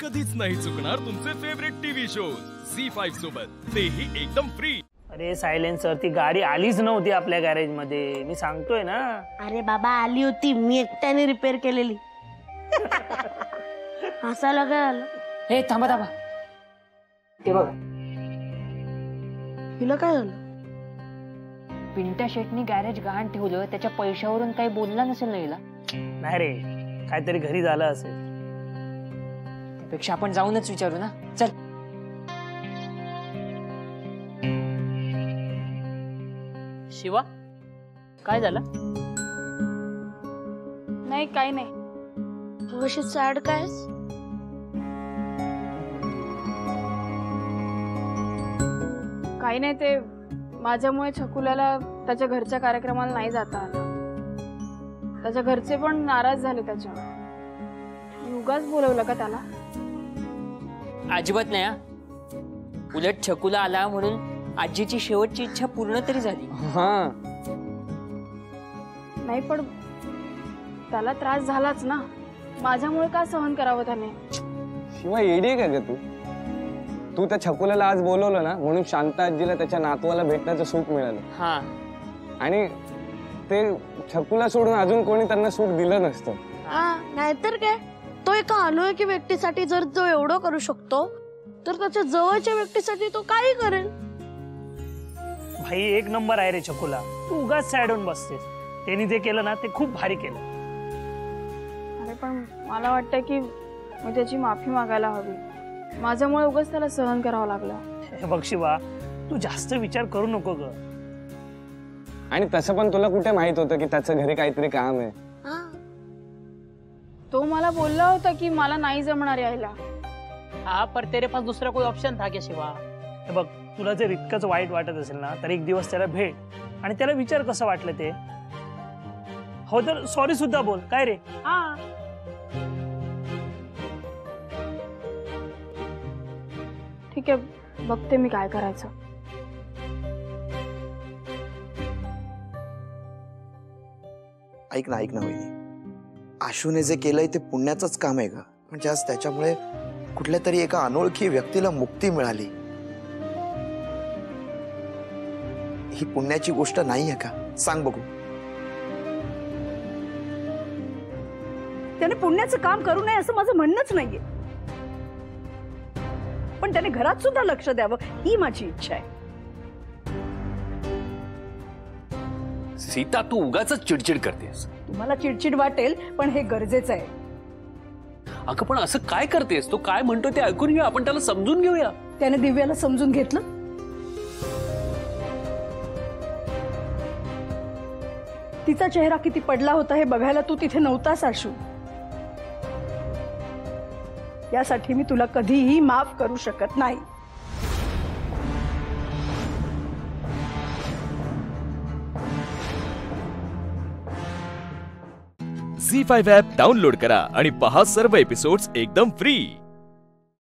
कधीच नाही चुकणार तुमचे फेवरेट टीव्ही शोज झी5 सोबत, तेही एकदम फ्री। अरे सायलेन्सर, ती गाडी आलीच नव्हती आपल्या गॅरेज मध्ये, मी सांगतोय ना। अरे बाबा आली होती, मी एकट्याने रिपेअर केलेली। हसायला काय आलं? हे थांबा थांबा, ते बघा हिला काय झालं? पिंट्या शेटनी गॅरेज गहाण ठेवलं, त्याच्या पैशावरून काही बोलला नसेल ना हिला? नाही रे, काहीतरी घरी झालं असेल। त्यापेक्षा आपण जाऊनच विचारू ना, चल। शिवा, काय झालं? नाही काही नाही। तू अशी सॅड कायस? काही नाही, ते माझ्यामुळे छकुल्याला त्याच्या घरच्या कार्यक्रमाला नाही जाता आलं। त्याच्या घरचे पण नाराज झाले त्याच्यावर। उगाच बोलवलं का त्याला? अजिबात नाही। उलट छकुला आला म्हणून आजीची शेवटची इच्छा पूर्ण तरी झाली। हाँ, नाही पण त्याला त्रास झालाच ना, माझ्यामुळे का सहन करावं त्याने? शिवा येडी का ग तू? तू त्या छकुल्याला आज बोलवलं ना म्हणून शांता आजीला त्याच्या नातवाला भेटण्याचं सुख मिळालं। हा, आणि ते छकुला सोडून अजून कोणी त्यांना सुख दिलं नसतं। नाहीतर काय, तो एका अनोळखी व्यक्तीसाठी जर तो एवढं करू शकतो तर त्याच्या जवळच्या व्यक्तीसाठी तो काही करेल। भाई एक नंबर आहे रे छकुला, तू उगाच सॅड होऊन बसतेस। त्यांनी जे केलं ना ते खूप भारी केलं। अरे पण मला वाटतं की मी त्याची माफी मागायला हवी। माझ्यामुळे उगाच त्याला सहन करावं लागलं। हे बघ शिवा, तू जास्त विचार करू नको ग। आणि तसं पण तुला कुठे माहित होतं की त्याचं घरी काहीतरी काम आहे? तो मला बोलला होता की मला नाही जमणार यायला। हाँ, पर तेरे पास दूसरा कोई ऑप्शन था क्या शिवा? हे बघ, तुला जर इतकंच वाईट वाटत असेल ना तर एक दिवस त्याला भेट आणि त्याला विचार कसं वाटलं ते। हो तर सॉरी सुद्धा बोल, काय रे? हा, ठीक आहे, बघते मी काय करायचं। ऐक ना वहिनी, आशूने जे केलंय ते पुण्याचंच काम आहे का? म्हणजे आज त्याच्यामुळे कुठल्या तरी एका अनोळखी व्यक्तीला मुक्ती मिळाली, ही पुण्याची गोष्ट नाही आहे का? सांग बघू। त्याने पुण्याचं काम करू नये असं माझं म्हणणंच नाहीये, पण त्याने घरात सुद्धा लक्ष द्यावं ही माझी इच्छा आहे। सीता, तू उगाच चिडचिड करतेस। तुम्हाला चिडचिड वाटेल पण हे गरजेचं आहे। अगं पण असं काय करतेस? तो काय म्हणतो ते ऐकून घेऊ, आपण त्याला समजून घेऊया। त्याने दिव्याला समजून घेतलं, तिचा चेहरा किती पडला होता हे बघायला तू तिथे नव्हतास आशू। यासाठी मी तुला कधीही माफ करू शकत नाही। झी5 ॲप डाउनलोड करा आणि पहा सर्व एपिसोड्स एकदम फ्री।